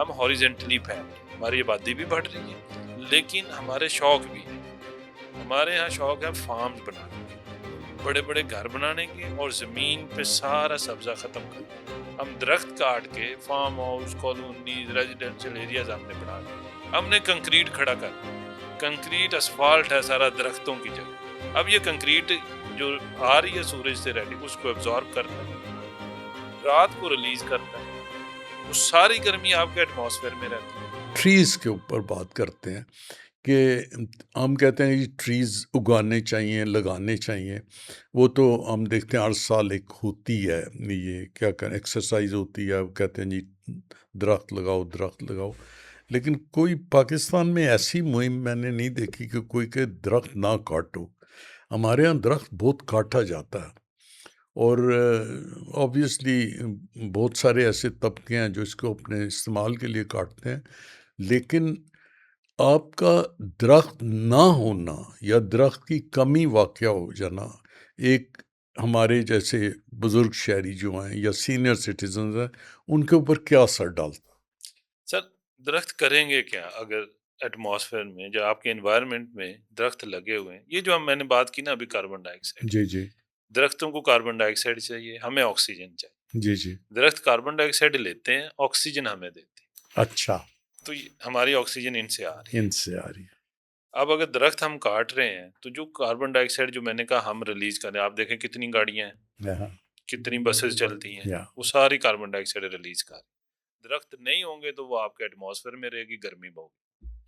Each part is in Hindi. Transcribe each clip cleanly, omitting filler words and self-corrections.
हम हॉरिजेंटली फैल रहे हैं, हमारी आबादी भी बढ़ रही है, लेकिन हमारे शौक भी हैं। हमारे यहाँ शौक है फार्म्स बनाने के, बड़े बड़े घर बनाने के और ज़मीन पे सारा सब्ज़ा ख़त्म कर दिया। हम दरख्त काट के farmhouse, colonies, residential areas हमने बना दिए। हमने कंक्रीट खड़ा कर दिया। कंक्रीट असफाल्ट है सारा दरख्तों की जगह। अब ये कंक्रीट जो आ रही है सूरज से रेडी, उसको एब्जॉर्ब करता है, रात को रिलीज करता है, वो सारी गर्मी आपके एटमॉस्फेयर में रहती है। ट्रीज़ के ऊपर बात करते हैं कि हम कहते हैं कि ट्रीज़ उगाने चाहिए, लगाने चाहिए। वो तो हम देखते हैं हर साल एक होती है, ये क्या करें, एक्सरसाइज होती है, वो कहते हैं जी दरख्त लगाओ, दरख्त लगाओ। लेकिन कोई पाकिस्तान में ऐसी मुहिम मैंने नहीं देखी कि कोई के दरख्त ना काटो। हमारे यहाँ दरख्त बहुत काटा जाता है और ऑब्वियसली बहुत सारे ऐसे तबके हैं जो इसको अपने इस्तेमाल के लिए काटते हैं। लेकिन आपका दरख्त ना होना या दरख्त की कमी वाक़या हो जाना, एक हमारे जैसे बुज़ुर्ग शहरी जो हैं या सीनियर सिटीज़न्स हैं, उनके ऊपर क्या असर डालता? सर, दरख्त करेंगे क्या अगर एटमॉस्फेयर में, जो आपके एनवायरनमेंट में दरख्त लगे हुए हैं? ये जो मैंने बात की ना अभी, कार्बन डाइऑक्साइड, जी, जी। दरख्तों को कार्बन डाइऑक्साइड चाहिए, हमें ऑक्सीजन चाहिए। जी, जी। दरख्त कार्बन डाइऑक्साइड लेते हैं, ऑक्सीजन हमें देते हैं। अच्छा, तो हमारी ऑक्सीजन इनसे आ रही है। इनसे आ रही है। अब अगर दरख्त हम काट रहे हैं तो जो कार्बन डाइऑक्साइड जो मैंने कहा हम रिलीज कर रहे हैं, आप देखें कितनी गाड़ियां हैं, हाँ, कितनी बसेस चलती हैं, या वो सारी कार्बन डाइऑक्साइड रिलीज कर रही हैं। दरख्त नहीं होंगे तो वो आपके एटमॉस्फेयर में रहेगी, गर्मी बहुत।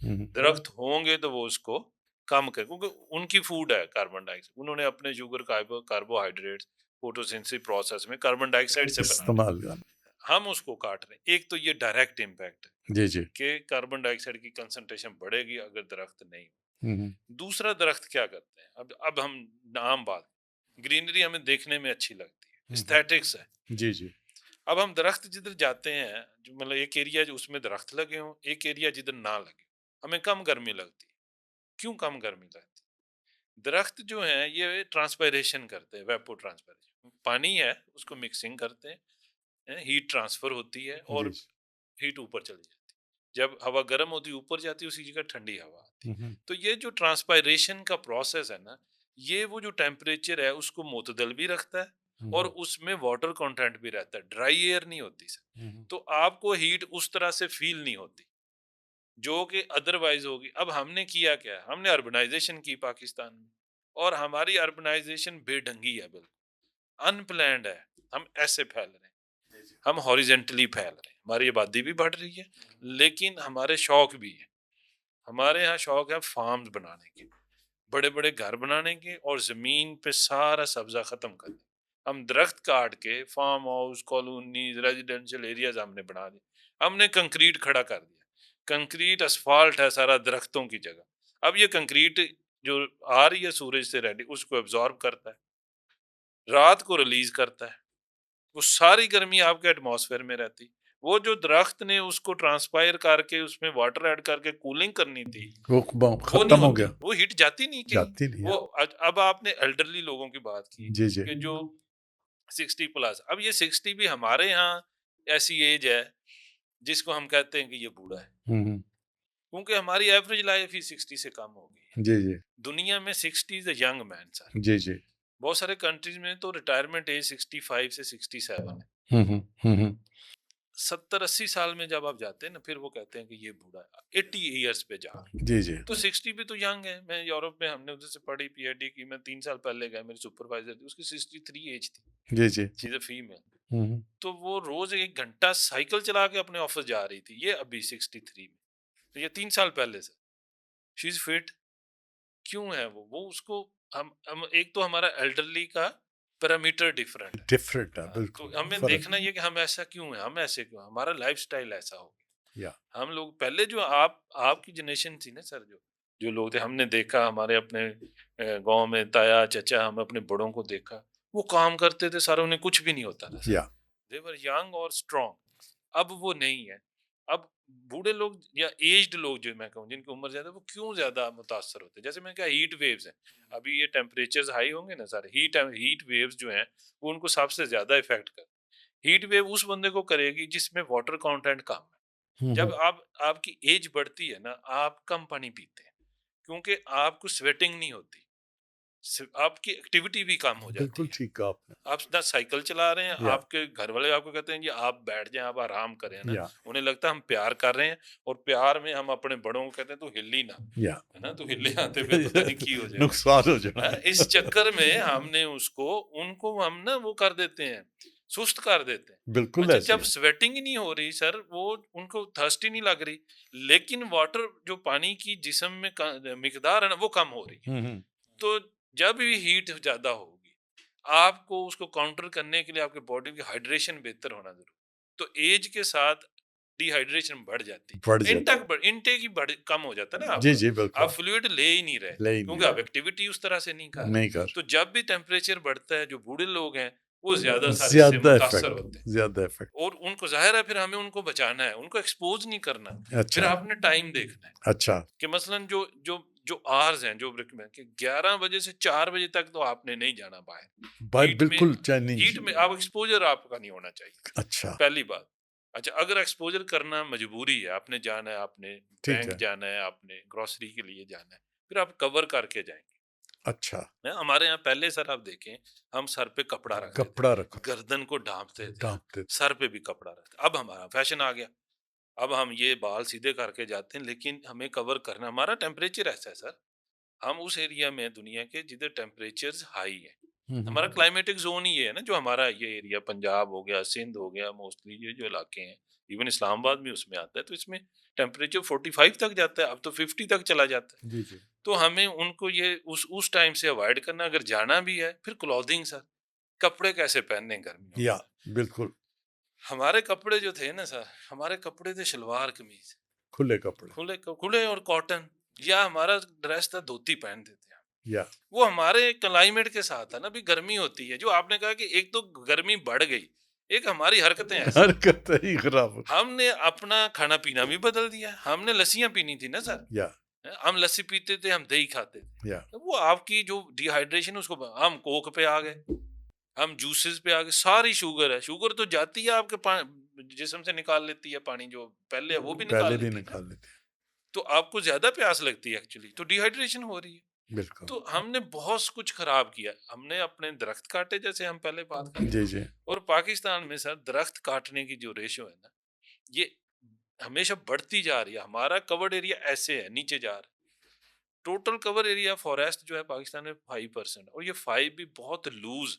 हुँ, दरख्त होंगे तो वो उसको कम कर, क्योंकि उनकी फूड है कार्बन डाइऑक्साइड, उन्होंने अपने शुगर, कार्बोहाइड्रेट्स फोटोसिंथेसिस प्रोसेस में कार्बन डाइऑक्साइड से बनाने। इस्तेमाल कर हम उसको काट रहे हैं। एक तो ये डायरेक्ट इम्पैक्ट है जी, जी। कि कार्बन डाइऑक्साइड की कंसंट्रेशन बढ़ेगी अगर दरख्त नहीं। हुँ, हुँ। दूसरा, दरख्त क्या करते हैं? अब हम आम बात, ग्रीनरी हमें देखने में अच्छी लगती है, हुँ, हुँ। एस्थेटिक्स है। जी, जी। अब हम दरख्त जिधर जाते हैं, जो मतलब एक एरिया जो उसमें दरख्त लगे हों, एक एरिया जिधर ना लगे, हमें कम गर्मी लगती है। क्यों कम गर्मी लगती है? दरख्त जो है ये ट्रांसपायरेशन करते हैं, वेपो ट्रांसपायरेशन, पानी है उसको मिक्सिंग करते हैं, हीट ट्रांसफर होती है जी, और जी। हीट ऊपर चली जाती है। जब हवा गर्म होती है ऊपर जाती है, उसी जगह ठंडी हवा आती हुँ, है। हुँ। तो ये जो ट्रांसपायरेशन का प्रोसेस है ना, ये वो जो टेम्परेचर है उसको मुतदल भी रखता है हुँ, और हुँ। उसमें वाटर कंटेंट भी रहता है, ड्राई एयर नहीं होती सर। हुँ, हुँ। तो आपको हीट उस तरह से फील नहीं होती जो कि अदरवाइज होगी। अब हमने किया क्या है? हमने अर्बनाइजेशन की पाकिस्तान में, और हमारी अर्बनाइजेशन बेढंगी है, बिल्कुल अनप्लैंड है। हम ऐसे फैल रहे हैं, हम हॉरिजेंटली फैल रहे हैं, हमारी आबादी भी बढ़ रही है, लेकिन हमारे शौक भी है। हमारे यहाँ शौक है फार्म्स बनाने के, बड़े बड़े घर बनाने के और जमीन पे सारा सब्जा खत्म कर दिया। हम दरख्त काट के farmhouse, colonies, residential areas हमने बना दिए। हमने कंक्रीट खड़ा कर दिया। कंक्रीट असफाल्ट है सारा दरख्तों की जगह। अब ये कंक्रीट जो आ रही है सूरज से रेडी, उसको एब्जॉर्ब करता है, रात को रिलीज करता है, वो सारी गर्मी आपके एटमॉस्फेयर में रहती। वो जो दरख्त ने उसको ट्रांसपायर करके उसमें वाटर ऐड करके कूलिंग करनी थी, वो वो नहीं खत्म हो होती, गया, वो हीट जाती नहीं कहीं। जाती नहीं वो है। अब आपने एल्डरली लोगों की बात की जी, जी। कि जो 60+, अब ये 60 भी हमारे यहाँ ऐसी एज है जिसको हम कहते हैं कि ये बूढ़ा है, हुँ, हुँ। क्योंकि हमारी एवरेज लाइफ ही 60 से कम हो गई है। जी, जी। दुनिया में 60 is a young man sir. जी, जी। बहुत सारे कंट्रीज में तो रिटायरमेंट एज 65 से 67 है। हुँ, हुँ। हुँ, हुँ। 70-80 साल में जब आप जाते हैं ना, फिर वो कहते हैं कि ये बूढ़ा है, 80 ईयर्स पे जा रहे हैं। जी, जी। तो 60 भी तो यंग है। मैं यूरोप में, हमने उधर से पढ़ी, पीएचडी की, मैं 3 साल पहले गया, मेरी सुपरवाइजर थी, उसकी 63 एज थी, जी, जी। She is a female. हुँ, हुँ। तो वो रोज 1 घंटा साइकिल चला के अपने ऑफिस जा रही थी, ये अभी 63 में। तो ये 3 साल पहले से शी इज फिट। क्यों है वो उसको, हम एक तो हमारा एल्डरली का पैरामीटर डिफरेंट है। डिफरेंट है, तो बिल्कुल, हमें फ़र्क देखना ये कि हम ऐसा क्यों है, हम ऐसे क्यों हैं? हमारा लाइफस्टाइल ऐसा हो गया। या हम लोग पहले जो आपकी जनरेशन थी ना सर, जो जो लोग थे, हमने देखा हमारे अपने गांव में ताया चाचा, हम अपने बड़ों को देखा, वो काम करते थे सारे, उन्हें कुछ भी नहीं होता था सर। या दे वर यंग और स्ट्रांग। अब वो नहीं है। अब बूढ़े लोग या एज्ड लोग, जो मैं कहूँ जिनकी उम्र ज्यादा, वो क्यों ज्यादा मुतासर होते हैं? जैसे मैं कहा, हीट वेव्स हैं। अभी ये टेम्परेचर्स हाई होंगे ना सर, हीट वेव्स जो हैं वो उनको सबसे ज्यादा इफेक्ट कर। हीट वेव उस बंदे को करेगी जिसमें वाटर कंटेंट कम है, जब आपकी एज बढ़ती है ना, आप कम पानी पीते हैं क्योंकि आपको स्वेटिंग नहीं होती, आपकी एक्टिविटी भी कम हो जाती बिल्कुल है। ठीक कहा आपने। आप ना साइकिल चला रहे हैं, या आपके घर वाले आपको कहते हैं कि आप बैठ जाएं, आप आराम करें ना, या उन्हें लगता है हम प्यार कर रहे हैं, और प्यार में हम अपने बड़ों को कहते हैं तू हिल ही ना, या है ना, तू हिले आते फिर पता नहीं की हो जाए। नुकसान हो जाना इस है। चक्कर में हमने उनको हम ना वो कर देते हैं, सुस्त कर देते हैं। बिल्कुल अच्छा, ऐसे जब ही। स्वेटिंग ही नहीं हो रही सर, वो उनको थर्स्ट ही नहीं लग रही, लेकिन वाटर जो पानी की जिस्म में मिकदार है ना, वो कम हो रही है। हम्म। तो जब भी हीट ज्यादा होगी, आपको उसको काउंटर करने के लिए आपके बॉडी की हाइड्रेशन बेहतर होना जरूरी। तो एज के साथ डिहाइड्रेशन बढ़ जाती बढ़ है, जाता है। इनटेक ही कम हो जाता है ना जी आपका। जी आप बिल्कुल। फ्लूइड ले ही नहीं रहे ले ही नहीं क्योंकि आप रहा। एक्टिविटी उस तरह से नहीं कर नहीं रहे। कर। तो जब भी टेम्परेचर बढ़ता है, जो बूढ़े लोग हैं वो ज्यादा सारे इससे ज्यादा मुतासर इफेक्ट। होते हैं, ज्यादा इफेक्ट। और उनको जाहिर है फिर हमें उनको बचाना है, उनको एक्सपोज नहीं करना। फिर अच्छा। आपने टाइम देखना है अच्छा। कि मसलन जो जो जो आवर्स हैं, जो रिकमेंड कि 11 बजे से 4 बजे तक तो आपने नहीं जाना बाहर। भाई हीट में बिल्कुल चाइनीज। हीट में आप एक्सपोजर आपका नहीं होना चाहिए, अच्छा। पहली बात। अच्छा, अगर एक्सपोजर करना मजबूरी है, आपने जाना है, आपने ठीक बैंक है। जाना है, आपने ग्रोसरी के लिए जाना है, फिर आप कवर करके जाएंगे। अच्छा। हमारे यहाँ पहले सर आप देखें, हम सर पे कपड़ा रखते थे, कपड़ा रखो। गर्दन को ढांपते थे, ढांपते थे। सर पे भी कपड़ा रखते। अब हमारा फैशन आ गया, अब हम ये बाल सीधे करके जाते हैं, लेकिन हमें कवर करना, हमारा टेम्परेचर ऐसा है सर, हम उस एरिया में दुनिया के जिधर टेम्परेचर हाई है। हमारा हम्म। क्लाइमेटिक जोन ही ये है ना, जो हमारा ये एरिया पंजाब हो गया, सिंध हो गया, मोस्टली ये जो इलाके हैं, इवन इस्लामाबाद भी उसमें आता है, तो इसमें टेम्परेचर 45 तक जाता है, अब तो 50 तक चला जाता है। जी जी। तो हमें उनको ये उस टाइम से अवॉइड करना, अगर जाना भी है। फिर क्लॉथिंग सर, कपड़े कैसे पहनने गर्मियों में या सर। बिल्कुल। हमारे कपड़े जो थे ना सर, हमारे कपड़े थे शलवार कमीज, खुले कपड़े। खुले और कॉटन, या हमारा ड्रेस था धोती पहनते थे। या वो हमारे क्लाइमेट के साथ है ना, भी गर्मी होती है, जो आपने कहा कि एक तो गर्मी बढ़ गई, एक हमारी हरकतें ऐसी हैं। हरकत ही खराब। हमने अपना खाना पीना भी बदल दिया, हमने लस्सियां पीनी थी ना सर, या हम लस्सी पीते थे, हम दही खाते थे। या तो वो आपकी जो डिहाइड्रेशन, उसको हम कोक पे आ गए, हम जूसेस पे आ गए। सारी शुगर है, शुगर तो जाती है आपके जिस्म से निकाल लेती है पानी, जो पहले है वो भी पहले निकाल भी लेती है ना। निकाल लेते तो आपको ज्यादा प्यास लगती है एक्चुअली, तो डिहाइड्रेशन हो रही है। हैं। बिल्कुल। तो हमने बहुत कुछ खराब किया, हमने अपने दरख्त काटे, जैसे हम पहले बात कर रहे जी थे। जी। और पाकिस्तान में सर दरख्त काटने की जो रेशो है ना, ये हमेशा बढ़ती जा रही है। हमारा कवर्ड एरिया ऐसे है, नीचे जा रहा है। टोटल कवर एरिया फॉरेस्ट जो है पाकिस्तान में 5%, और ये 5 भी बहुत लूज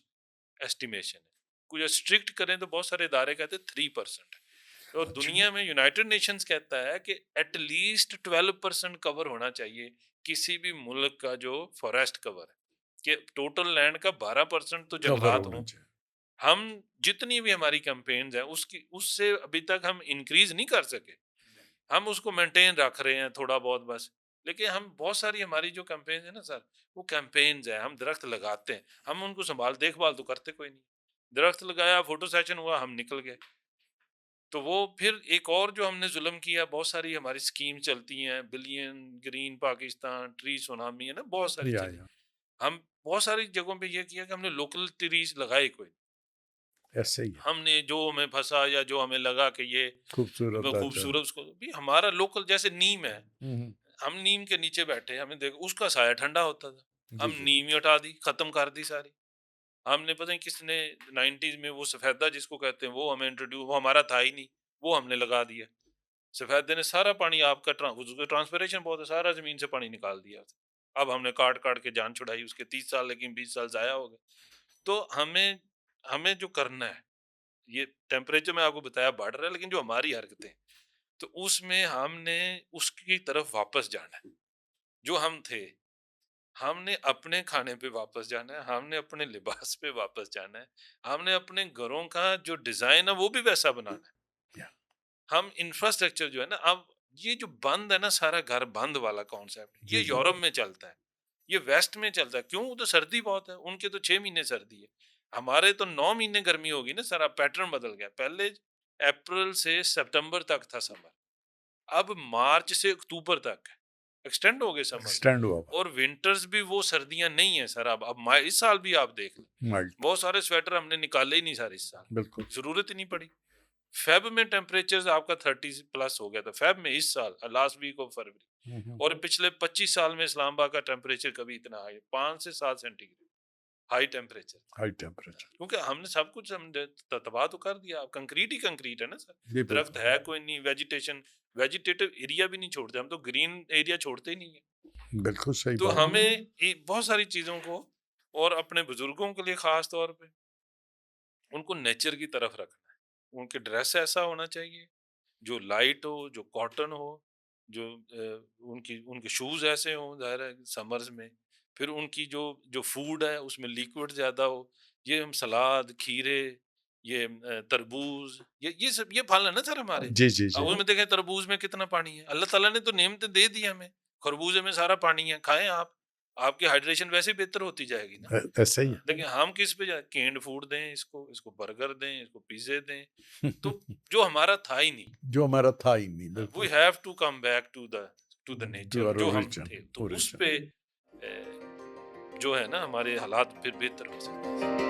एस्टिमेशन है। कुछ स्ट्रिक्ट करें तो बहुत सारे इदारे कहते हैं 3% है। और अच्छा। दुनिया में यूनाइटेड नेशंस कहता है कि एटलीस्ट 12% कवर होना चाहिए किसी भी मुल्क का, जो फॉरेस्ट कवर है, कि टोटल लैंड का 12% तो कवर जंगलात होना हों। चाहिए। हम जितनी भी हमारी कैंपेन्स हैं, उसकी उससे अभी तक हम इंक्रीज नहीं कर सके। हम उसको मेंटेन रख रहे हैं थोड़ा बहुत बस। लेकिन हम बहुत सारी हमारी जो कैंपेन्स है ना सर, वो कैंपेन्स है, हम दरख्त लगाते हैं, हम उनको संभाल देखभाल तो करते कोई नहीं। दरख्त लगाया, फोटो सेशन हुआ, हम निकल गए। तो वो फिर एक और जो हमने जुल्म किया, बहुत सारी हमारी स्कीम चलती हैं, billion green Pakistan, tree tsunami, है ना, बहुत सारी चली। या हम बहुत सारी जगहों पे ये किया कि हमने लोकल ट्रीज लगाए कोई। ऐसे ही है। हमने जो हमें फंसा या जो हमें लगा कि ये खूबसूरत अच्छा। खूबसूरत, उसको भी हमारा लोकल, जैसे नीम है, हम्म। हम नीम के नीचे बैठे, हमें देखो उसका साया ठंडा होता था, जी हम जी। नीम ही हटा दी, खत्म कर दी सारी। हमने पता नहीं किसने 90s में वो सफेदा जिसको कहते हैं, वो हमें इंट्रोड्यूस, वो हमारा था ही नहीं, वो हमने लगा दिया। सफेदे ने सारा पानी आपका उसका ट्रांसपिरेशन बहुत है, सारा जमीन से पानी निकाल दिया। अब हमने काट काट के जान छुड़ाई उसके 30 साल, लेकिन 20 साल जाया हो गए। तो हमें हमें जो करना है, ये टेम्परेचर में आपको बताया बढ़ रहा है, लेकिन जो हमारी हरकतें, तो उसमें हमने उसकी तरफ वापस जाना है जो हम थे। हमने अपने खाने पे वापस जाना है, हमने अपने लिबास पे वापस जाना है, हमने अपने घरों का जो डिजाइन है वो भी वैसा बनाना है। या हम इंफ्रास्ट्रक्चर जो है ना, अब ये जो बंद है ना, सारा घर बंद वाला कॉन्सेप्ट, ये जी जी। यूरोप में चलता है, ये वेस्ट में चलता है। क्यों? तो सर्दी बहुत है, उनके तो 6 महीने सर्दी है, हमारे तो 9 महीने गर्मी होगी ना सर। अब पैटर्न बदल गया, पहले अप्रैल से सितंबर तक था समर, अब मार्च से अक्टूबर तक है, एक्सटेंड हो गए समर। एक्सटेंड हुआ हुआ। और विंटर्स भी वो सर्दियां नहीं है सर। अब इस साल भी आप देख लें, माइल्ड। बहुत सारे स्वेटर हमने निकाले ही नहीं सर इस साल, बिल्कुल। जरूरत ही नहीं पड़ी। फेब में टेम्परेचर आपका 30 प्लस हो गया था, फेब में इस साल लास्ट वीक ऑफ फरवरी। और पिछले 25 साल में इस्लामाबाद का टेम्परेचर कभी इतना हाई 5 से 7 centigrade high temperature, high temperature. क्योंकि हमने सब कुछ हमने तबाह तो कर दिया। कंक्रीट ही कंक्रीट है ना सर, जी दरख्त बिल्कुल, है कोई नहीं, वेजिटेशन वेजिटेटिव एरिया भी नहीं छोड़ते हम, तो ग्रीन एरिया छोड़ते ही नहीं है। बिल्कुल सही तो बात। हमें बहुत सारी चीजों को, और अपने बुजुर्गों के लिए खास तौर पे उनको नेचर की तरफ रखना है। उनके ड्रेस ऐसा होना चाहिए जो लाइट हो, जो कॉटन हो, जो उनकी उनके शूज ऐसे हों, जाहिर है समर्स में। फिर उनकी जो जो फूड है उसमें लिक्विड ज्यादा हो। ये हम सलाद, खीरे, ये तरबूज, ये सब ये फल है ना सर हमारे। जी, जी, जी। अब उसमें देखें तरबूज में कितना पानी है, अल्लाह ताला ने तो नेमतें दे दी हमें। खरबूजे में सारा पानी है, खाएं आप, आपकी हाइड्रेशन वैसे ही बेहतर होती जाएगी ना। ऐसा ही देखिए हम किस पे कैंड फूड दें, इसको इसको बर्गर दें, इसको पिज्जे दें, है। तो जो हमारा था ही नहीं। जो हमारा था ही नहीं, वी बिल्कुल। Have to come back to the to nature our जो हम ओरिजिन, थे, तो उस ओरिजिन। पे जो है ना हमारे हालात फिर बेहतर हो सकते हैं।